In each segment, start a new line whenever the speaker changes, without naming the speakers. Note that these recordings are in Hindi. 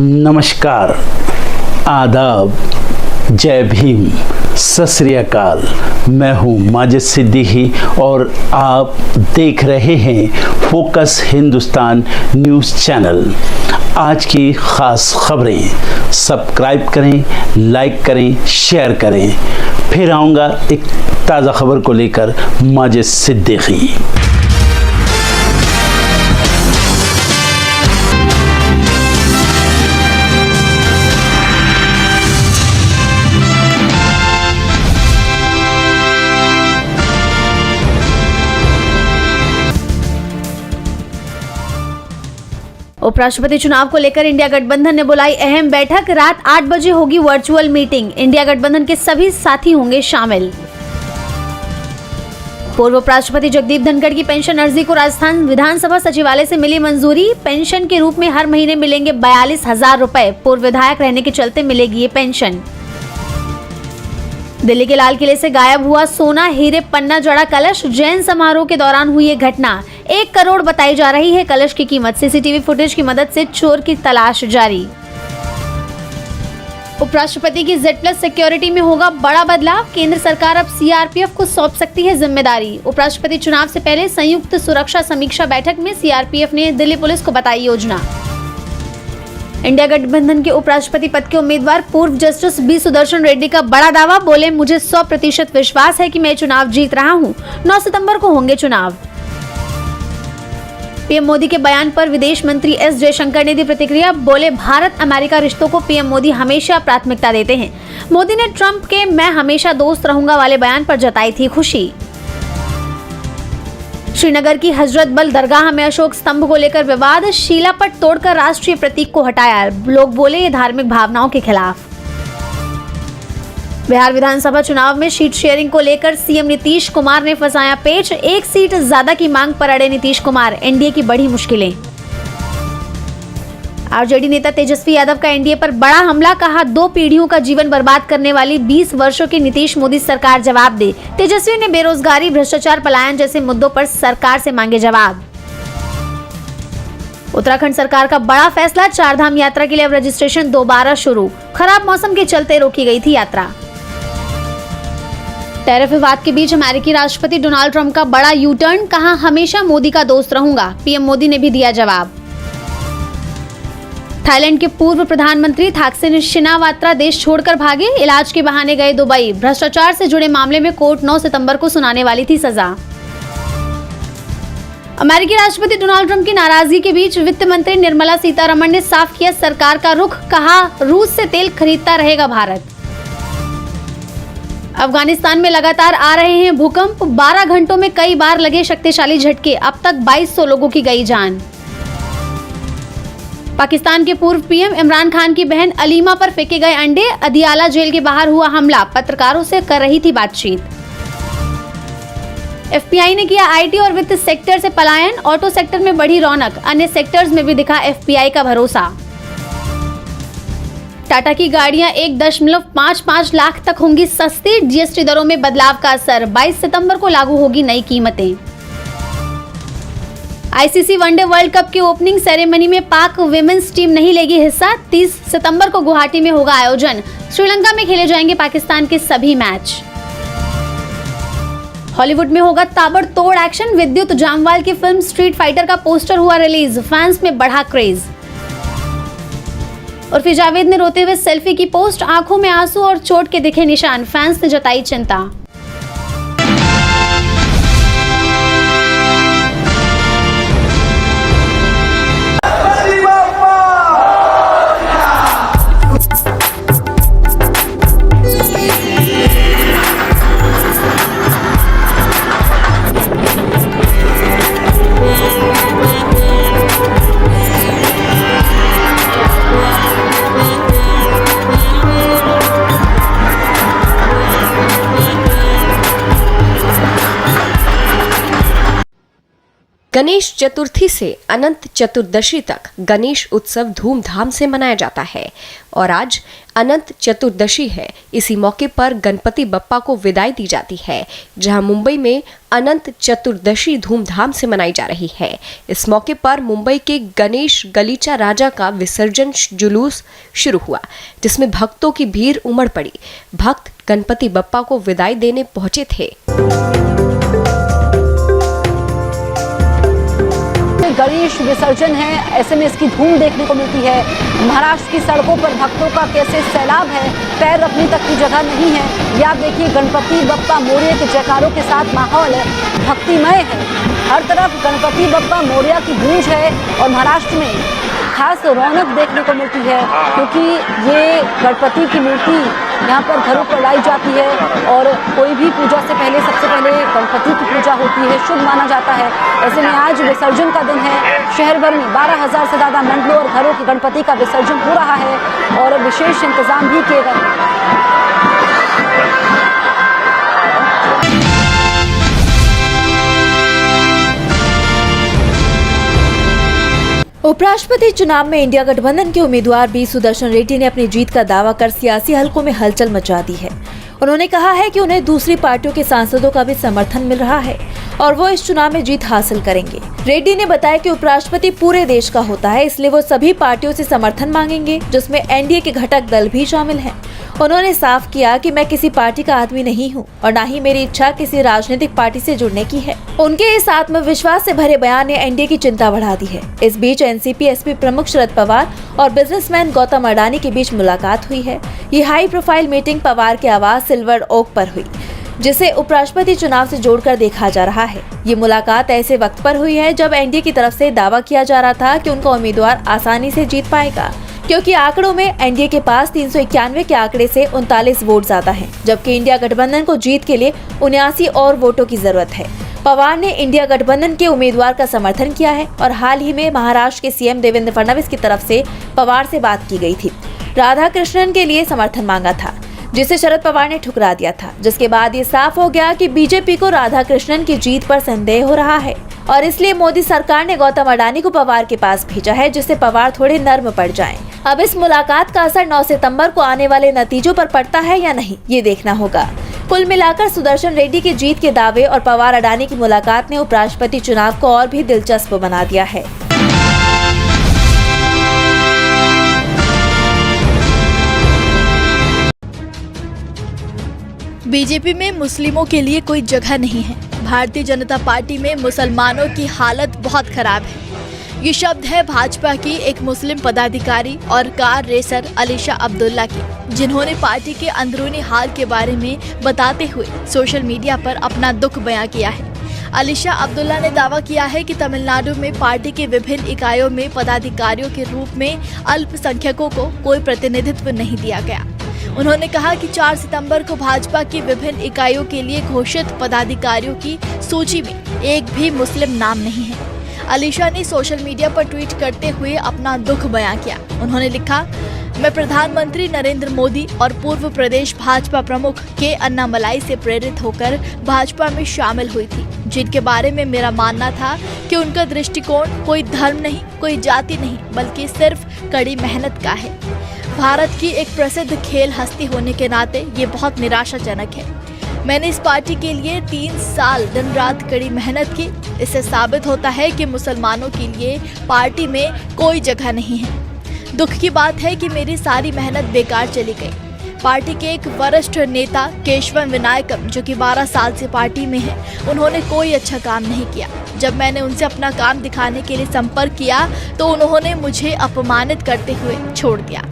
नमस्कार, आदाब, जय भीम, सत श्री अकाल। मैं हूँ माजिद सिद्दीकी और आप देख रहे हैं फोकस हिंदुस्तान न्यूज़ चैनल। आज की ख़ास खबरें सब्सक्राइब करें, लाइक करें, शेयर करें। फिर आऊँगा एक ताज़ा खबर को लेकर माजिद सिद्दीकी।
उपराष्ट्रपति चुनाव को लेकर इंडिया गठबंधन ने बुलाई अहम बैठक। रात 8 बजे होगी वर्चुअल मीटिंग। इंडिया गठबंधन के सभी साथी होंगे शामिल। पूर्व उपराष्ट्रपति जगदीप धनखड़ की पेंशन अर्जी को राजस्थान विधानसभा सचिवालय से मिली मंजूरी। पेंशन के रूप में हर महीने मिलेंगे 42,000 रुपए। पूर्व विधायक रहने के चलते मिलेगी ये पेंशन। दिल्ली के लाल किले से गायब हुआ सोना, हीरे, पन्ना जड़ा कलश। जैन समारोह के दौरान हुई ये घटना। 1 करोड़ बताई जा रही है कलश की कीमत। सीसीटीवी फुटेज की मदद से चोर की तलाश जारी। उपराष्ट्रपति की Z+ सिक्योरिटी में होगा बड़ा बदलाव। केंद्र सरकार अब CRPF को सौंप सकती है जिम्मेदारी। उपराष्ट्रपति चुनाव से पहले संयुक्त सुरक्षा समीक्षा बैठक में CRPF ने दिल्ली पुलिस को बताई योजना। इंडिया गठबंधन के उपराष्ट्रपति पद के उम्मीदवार पूर्व जस्टिस बी सुदर्शन रेड्डी का बड़ा दावा। बोले, मुझे 100% विश्वास है कि मैं चुनाव जीत रहा हूं। 9 सितंबर को होंगे चुनाव। पीएम मोदी के बयान पर विदेश मंत्री एस जयशंकर ने दी प्रतिक्रिया। बोले, भारत अमेरिका रिश्तों को पीएम मोदी हमेशा प्राथमिकता देते हैं। मोदी ने ट्रंप के मैं हमेशा दोस्त रहूंगा वाले बयान पर जताई थी खुशी। श्रीनगर की हजरत बल दरगाह में अशोक स्तंभ को लेकर विवाद। शीलापट तोड़कर राष्ट्रीय प्रतीक को हटाया। लोग बोले, ये धार्मिक भावनाओं के खिलाफ। बिहार विधानसभा चुनाव में सीट शेयरिंग को लेकर सीएम नीतीश कुमार ने फंसाया पेच। 1 सीट ज्यादा की मांग पर अड़े नीतीश कुमार। एनडीए की बड़ी मुश्किलें। आरजेडी नेता तेजस्वी यादव का एनडीए पर बड़ा हमला। कहा, 2 पीढ़ियों का जीवन बर्बाद करने वाली 20 वर्षों की नीतीश मोदी सरकार जवाब दे। तेजस्वी ने बेरोजगारी, भ्रष्टाचार, पलायन जैसे मुद्दों पर सरकार से मांगे जवाब। उत्तराखंड सरकार का बड़ा फैसला। 4 धाम यात्रा के लिए अब रजिस्ट्रेशन दोबारा शुरू। खराब मौसम के चलते रोकी गई थी यात्रा। टैरिफ विवाद के बीच अमेरिकी राष्ट्रपति डोनाल्ड ट्रंप का बड़ा यू टर्न। कहा, हमेशा मोदी का दोस्त रहूंगा। पीएम मोदी ने भी दिया जवाब। थाईलैंड के पूर्व प्रधानमंत्री थाकसिन शिनावात्रा देश छोड़कर भागे। इलाज के बहाने गए दुबई। भ्रष्टाचार से जुड़े मामले में कोर्ट 9 सितंबर को सुनाने वाली थी सजा। अमेरिकी राष्ट्रपति डोनाल्ड ट्रंप की नाराजगी के बीच वित्त मंत्री निर्मला सीतारमण ने साफ किया सरकार का रुख। कहा, रूस से तेल खरीदता रहेगा भारत। अफगानिस्तान में लगातार आ रहे हैं भूकंप। 12 घंटों में कई बार लगे शक्तिशाली झटके। अब तक 2200 लोगों की गई जान। पाकिस्तान के पूर्व पीएम इमरान खान की बहन अलीमा पर फेंके गए अंडे। अदियाला जेल के बाहर हुआ हमला। पत्रकारों से कर रही थी बातचीत। एफपीआई ने किया आईटी और वित्त सेक्टर से पलायन। ऑटो सेक्टर में बढ़ी रौनक। अन्य सेक्टर्स में भी दिखा एफपीआई का भरोसा। टाटा की गाड़ियां 1.55 लाख तक होंगी सस्ती। जीएसटी दरों में बदलाव का असर। 22 सितंबर को लागू होगी नई कीमतें। आईसीसी वनडे वर्ल्ड कप के ओपनिंग सेरेमनी में पाक विमेंस टीम नहीं लेगी हिस्सा। 30 सितंबर को गुवाहाटी में होगा आयोजन। श्रीलंका में खेले जाएंगे पाकिस्तान के सभी मैच। हॉलीवुड में होगा ताबड़तोड़ एक्शन। विद्युत जामवाल की फिल्म स्ट्रीट फाइटर का पोस्टर हुआ रिलीज। फैंस में बढ़ा क्रेज। उर्फी जावेद ने रोते हुए सेल्फी की पोस्ट। आंखों में आंसू और चोट के दिखे निशान। फैंस ने जताई चिंता।
गणेश चतुर्थी से अनंत चतुर्दशी तक गणेश उत्सव धूमधाम से मनाया जाता है और आज अनंत चतुर्दशी है। इसी मौके पर गणपति बप्पा को विदाई दी जाती है, जहां मुंबई में अनंत चतुर्दशी धूमधाम से मनाई जा रही है। इस मौके पर मुंबई के गणेश गलीचा राजा का विसर्जन जुलूस शुरू हुआ, जिसमें भक्तों की भीड़ उमड़ पड़ी। भक्त गणपति बप्पा को विदाई देने पहुंचे थे।
गणेश विसर्जन है, ऐसे में इसकी धूम देखने को मिलती है। महाराष्ट्र की सड़कों पर भक्तों का कैसे सैलाब है, पैर रखने तक की जगह नहीं है। या आप देखिए, गणपति बप्पा मोरया के जयकारों के साथ माहौल भक्तिमय है। हर तरफ गणपति बप्पा मोरया की गूंज है और महाराष्ट्र में खास रौनक देखने को मिलती है, क्योंकि ये गणपति की मूर्ति यहाँ पर घरों पर लाई जाती है और कोई भी पूजा से पहले सबसे पहले गणपति की पूजा होती है, शुभ माना जाता है। ऐसे में आज विसर्जन का दिन है। शहर भर में 12,000 से ज़्यादा मंडलों और घरों की गणपति का विसर्जन हो रहा है और विशेष इंतजाम भी किए गए हैं।
उपराष्ट्रपति चुनाव में इंडिया गठबंधन के उम्मीदवार बी सुदर्शन रेड्डी ने अपनी जीत का दावा कर सियासी हलकों में हलचल मचा दी है। उन्होंने कहा है कि उन्हें दूसरी पार्टियों के सांसदों का भी समर्थन मिल रहा है और वो इस चुनाव में जीत हासिल करेंगे। रेड्डी ने बताया कि उपराष्ट्रपति पूरे देश का होता है, इसलिए वो सभी पार्टियों से समर्थन मांगेंगे, जिसमें एनडीए के घटक दल भी शामिल हैं। उन्होंने साफ किया कि मैं किसी पार्टी का आदमी नहीं हूं और न ही मेरी इच्छा किसी राजनीतिक पार्टी से जुड़ने की है। उनके इस आत्मविश्वास से भरे बयान ने एनडीए की चिंता बढ़ा दी है। इस बीच एनसीपी एसपी प्रमुख शरद पवार और बिजनेसमैन गौतम अडानी के बीच मुलाकात हुई है। ये हाई प्रोफाइल मीटिंग पवार के आवास सिल्वर ओक पर हुई, जिसे उपराष्ट्रपति चुनाव से जोड़कर देखा जा रहा है। ये मुलाकात ऐसे वक्त पर हुई है जब एनडीए की तरफ से दावा किया जा रहा था कि उनका उम्मीदवार आसानी से जीत पाएगा, क्योंकि आंकड़ों में एनडीए के पास 391 के आंकड़े से 39 वोट ज्यादा हैं, जबकि इंडिया गठबंधन को जीत के लिए 79 और वोटों की जरूरत है। पवार ने इंडिया गठबंधन के उम्मीदवार का समर्थन किया है और हाल ही में महाराष्ट्र के सीएम देवेंद्र फडणवीस की तरफ से पवार से बात की गई थी। राधाकृष्णन के लिए समर्थन मांगा था, जिसे शरद पवार ने ठुकरा दिया था, जिसके बाद ये साफ हो गया कि बीजेपी को राधाकृष्णन की जीत पर संदेह हो रहा है और इसलिए मोदी सरकार ने गौतम अडानी को पवार के पास भेजा है, जिससे पवार थोड़े नर्म पड़ जाएं। अब इस मुलाकात का असर 9 सितंबर को आने वाले नतीजों पर पड़ता है या नहीं, ये देखना होगा। कुल मिलाकर सुदर्शन रेड्डी की जीत के दावे और पवार अडानी की मुलाकात ने उपराष्ट्रपति चुनाव को और भी दिलचस्प बना दिया है।
बीजेपी में मुस्लिमों के लिए कोई जगह नहीं है। भारतीय जनता पार्टी में मुसलमानों की हालत बहुत खराब है। ये शब्द है भाजपा की एक मुस्लिम पदाधिकारी और कार रेसर अलीशा अब्दुल्ला की, जिन्होंने पार्टी के अंदरूनी हाल के बारे में बताते हुए सोशल मीडिया पर अपना दुख बयां किया है। अलीशा अब्दुल्ला ने दावा किया है कि तमिलनाडु में पार्टी के विभिन्न इकाइयों में पदाधिकारियों के रूप में अल्पसंख्यकों को कोई प्रतिनिधित्व नहीं दिया गया। उन्होंने कहा कि 4 सितंबर को भाजपा की विभिन्न इकाइयों के लिए घोषित पदाधिकारियों की सूची में एक भी मुस्लिम नाम नहीं है। अलीशा ने सोशल मीडिया पर ट्वीट करते हुए अपना दुख बयां किया। उन्होंने लिखा, मैं प्रधानमंत्री नरेंद्र मोदी और पूर्व प्रदेश भाजपा प्रमुख के अन्नामलाई से प्रेरित होकर भाजपा में शामिल हुई थी, जिनके बारे में मेरा मानना था कि उनका दृष्टिकोण कोई धर्म नहीं, कोई जाति नहीं, बल्कि सिर्फ कड़ी मेहनत का है। भारत की एक प्रसिद्ध खेल हस्ती होने के नाते ये बहुत निराशाजनक है। मैंने इस पार्टी के लिए 3 साल दिन रात कड़ी मेहनत की। इससे साबित होता है कि मुसलमानों के लिए पार्टी में कोई जगह नहीं है। दुख की बात है कि मेरी सारी मेहनत बेकार चली गई। पार्टी के एक वरिष्ठ नेता केशवम विनायकम, जो कि 12 साल से पार्टी में है, उन्होंने कोई अच्छा काम नहीं किया। जब मैंने उनसे अपना काम दिखाने के लिए संपर्क किया तो उन्होंने मुझे अपमानित करते हुए छोड़ दिया।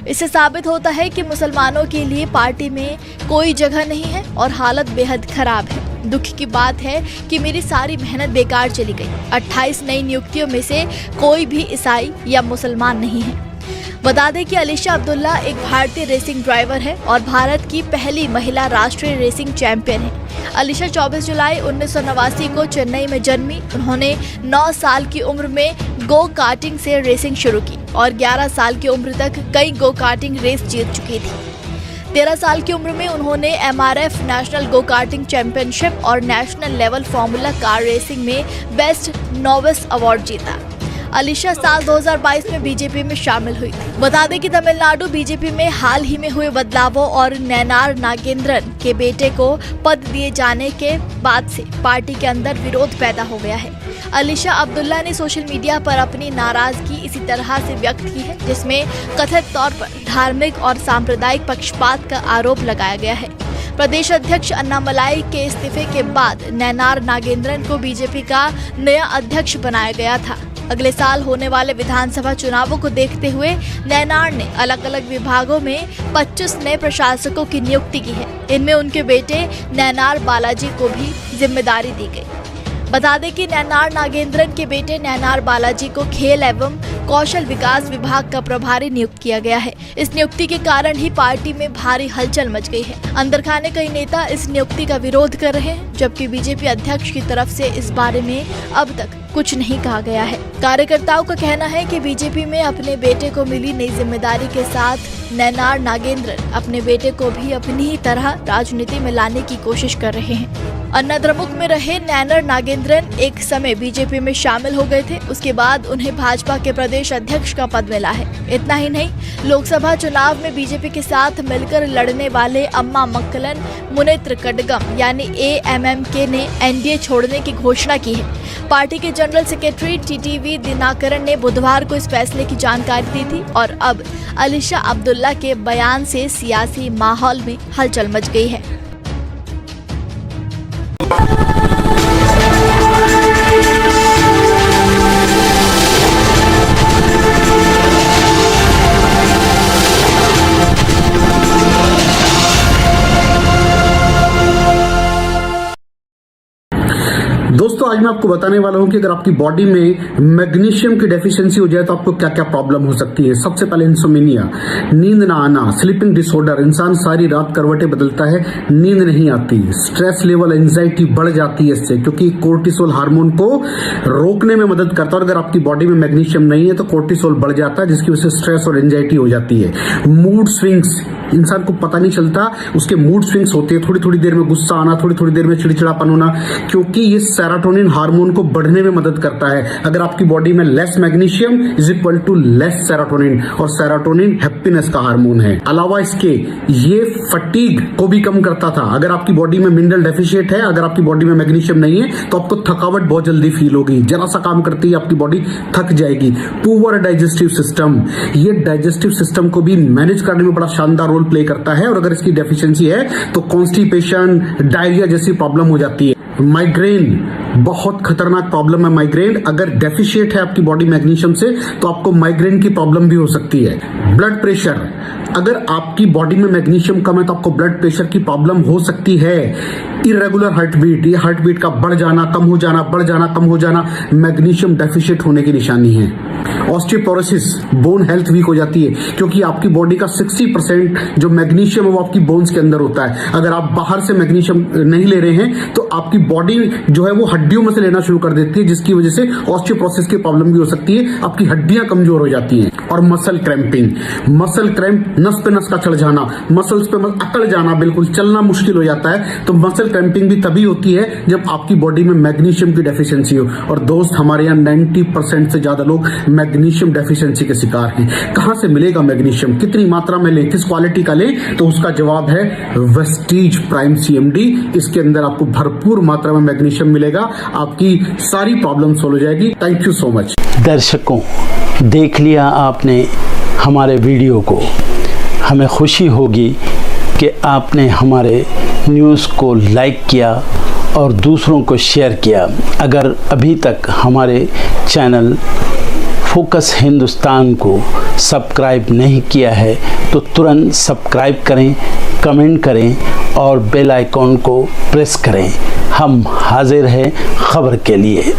इससे साबित होता है कि मुसलमानों के लिए पार्टी में कोई जगह नहीं है और हालत बेहद खराब है। दुख की बात है कि मेरी सारी मेहनत बेकार चली गई। 28 नई नियुक्तियों में से कोई भी ईसाई या मुसलमान नहीं है। बता दें कि अलीशा अब्दुल्ला एक भारतीय रेसिंग ड्राइवर है और भारत की पहली महिला राष्ट्रीय रेसिंग चैंपियन है। अलीशा 24 जुलाई 1989 को चेन्नई में जन्मी। उन्होंने 9 साल की उम्र में गो कार्टिंग से रेसिंग शुरू की और 11 साल की उम्र तक कई गो कार्टिंग रेस जीत चुकी थी। 13 साल की उम्र में उन्होंने MRF national go karting championship और national level formula car racing में बेस्ट नोविस अवार्ड जीता। अलीशा साल 2022 में बीजेपी में शामिल हुई थी। बता दें कि तमिलनाडु बीजेपी में हाल ही में हुए बदलावों और नैनार नागेंद्रन के बेटे को पद दिए जाने के बाद से पार्टी के अंदर विरोध पैदा हो गया है। अलीशा अब्दुल्ला ने सोशल मीडिया पर अपनी नाराजगी इसी तरह से व्यक्त की है, जिसमें कथित तौर पर धार्मिक और सांप्रदायिक पक्षपात का आरोप लगाया गया है। प्रदेश अध्यक्ष अन्नामलाई के इस्तीफे के बाद नैनार नागेंद्रन को बीजेपी का नया अध्यक्ष बनाया गया था। अगले साल होने वाले विधानसभा चुनावों को देखते हुए नैनार ने अलग अलग विभागों में 25 नए प्रशासकों की नियुक्ति की है। इनमें उनके बेटे नैनार बालाजी को भी जिम्मेदारी दी गई। बता दें कि नैनार नागेंद्रन के बेटे नैनार बालाजी को खेल एवं कौशल विकास विभाग का प्रभारी नियुक्त किया गया है। इस नियुक्ति के कारण ही पार्टी में भारी हलचल मच गई है। अंदर खाने कई नेता इस नियुक्ति का विरोध कर रहे हैं, जबकि बीजेपी अध्यक्ष की तरफ से इस बारे में अब तक कुछ नहीं कहा गया है। कार्यकर्ताओं का कहना है कि बीजेपी में अपने बेटे को मिली नई जिम्मेदारी के साथ नैनार नागेंद्रन अपने बेटे को भी अपनी ही तरह राजनीति में लाने की कोशिश कर रहे हैं। अन्नाद्रमुक में रहे नैनार नागेंद्रन एक समय बीजेपी में शामिल हो गए थे। उसके बाद उन्हें भाजपा के प्रदेश अध्यक्ष का पद मिला है। इतना ही नहीं, लोकसभा चुनाव में बीजेपी के साथ मिलकर लड़ने वाले अम्मा मक्कलन मुनेत्र कडगम यानी AMMK ने NDA छोड़ने की घोषणा की है। पार्टी के जनरल सेक्रेटरी TTV दिनाकरन ने बुधवार को इस फैसले की जानकारी दी थी और अब अलीशा अब्दुल्ला के बयान से सियासी माहौल में हलचल मच गई है।
दोस्तों आज मैं आपको बताने वाला हूं कि अगर आपकी बॉडी में मैग्नीशियम की डेफिशिएंसी हो जाए तो आपको क्या क्या प्रॉब्लम हो सकती है। सबसे पहले इंसोमेनिया, नींद ना आना, स्लीपिंग डिसऑर्डर, इंसान सारी रात करवटें बदलता है, नींद नहीं आती, स्ट्रेस लेवल, एंजाइटी बढ़ जाती है इससे, क्योंकि कोर्टिसोल हार्मोन को रोकने में मदद करता है। और अगर आपकी बॉडी में मैग्नीशियम नहीं है तो कोर्टिसोल बढ़ जाता है, जिसकी वजह से स्ट्रेस और एंजाइटी हो जाती है। मूड स्विंग्स, इंसान को पता नहीं चलता उसके मूड स्विंग्स होते हैं, थोड़ी थोड़ी देर में गुस्सा आना, थोड़ी थोड़ी देर में चिड़चिड़ापन होना, क्योंकि ये सेरोटोनिन हार्मोन को बढ़ने में मदद करता है। अगर आपकी बॉडी में less magnesium is equal to less serotonin, और सेरोटोनिन हैप्पीनेस का हार्मोन है। अलावा इसके ये फटीग को भी कम करता था। अगर आपकी बॉडी में मिनरल डेफिशिएट है, अगर आपकी बॉडी में मैग्नीशियम नहीं है तो आपको थकावट बहुत जल्दी फील होगी, जरा सा काम करती है आपकी बॉडी थक जाएगी। पुअर डाइजेस्टिव सिस्टम, ये डाइजेस्टिव सिस्टम को भी मैनेज करने में बड़ा शानदार रोल प्ले करता है, और अगर इसकी डेफिशिएंसी है तो कॉन्स्टिपेशन, डायरिया जैसी प्रॉब्लम हो जाती है। माइग्रेन बहुत खतरनाक प्रॉब्लम है। माइग्रेन अगर डेफिशिएट है आपकी बॉडी मैग्नीशियम से तो आपको माइग्रेन की प्रॉब्लम भी हो सकती है। ब्लड प्रेशर, अगर आपकी बॉडी में मैग्नीशियम कम है तो आपको ब्लड प्रेशर की प्रॉब्लम हो सकती है। इरेगुलर हार्टबीट, ये हार्टबीट का बढ़ जाना, कम हो जाना, बढ़ जाना, कम हो जाना, मैग्नीशियम डेफिशिएट होने की निशानी है। ऑस्टियोपोरोसिस, बोन हेल्थ वीक हो जाती है, क्योंकि आपकी बॉडी का 60% जो मैग्नीशियम है वो आपकी बोन्स के अंदर होता है। अगर आप बाहर से मैग्नीशियम नहीं ले रहे हैं तो आपकी बॉडी जो है वो हड्डियों में से लेना शुरू कर देती है, जिसकी वजह से ऑस्टियोपोरोसिस की प्रॉब्लम भी हो सकती है, आपकी हड्डियां कमजोर हो जाती हैं। और मसल क्रैम्पिंग, मसल क्रैम्प, नस पे नस का चढ़ जाना, मसल्स पे अकड़ जाना, बिल्कुल चलना मुश्किल हो जाता है। तो मसल क्रैम्पिंग भी तभी होती है जब आपकी बॉडी में मैग्नीशियम की डेफिशिएंसी हो। और दोस्त, हमारे यहाँ 90% से ज्यादा लोग मैग्नीशियम डेफिशिएंसी के शिकार हैं। कहां से मिलेगा मैग्नीशियम, कितनी मात्रा में लें, किस क्वालिटी का लें? तो उसका जवाब है वेस्टीज प्राइम CMD। इसके अंदर आपको भरपूर मात्रा में मैग्नीशियम मिलेगा, आपकी सारी प्रॉब्लम सॉल्व हो जाएगी। Thank you so much.
दर्शकों, देख लिया आपने हमारे वीडियो को। हमें खुशी होगी कि आपने हमारे न्यूज़ को लाइक किया और दूसरों को शेयर किया। अगर अभी तक हमारे चैनल फोकस हिंदुस्तान को सब्सक्राइब नहीं किया है तो तुरंत सब्सक्राइब करें, कमेंट करें और बेल आइकॉन को प्रेस करें। हम हाजिर हैं खबर के लिए।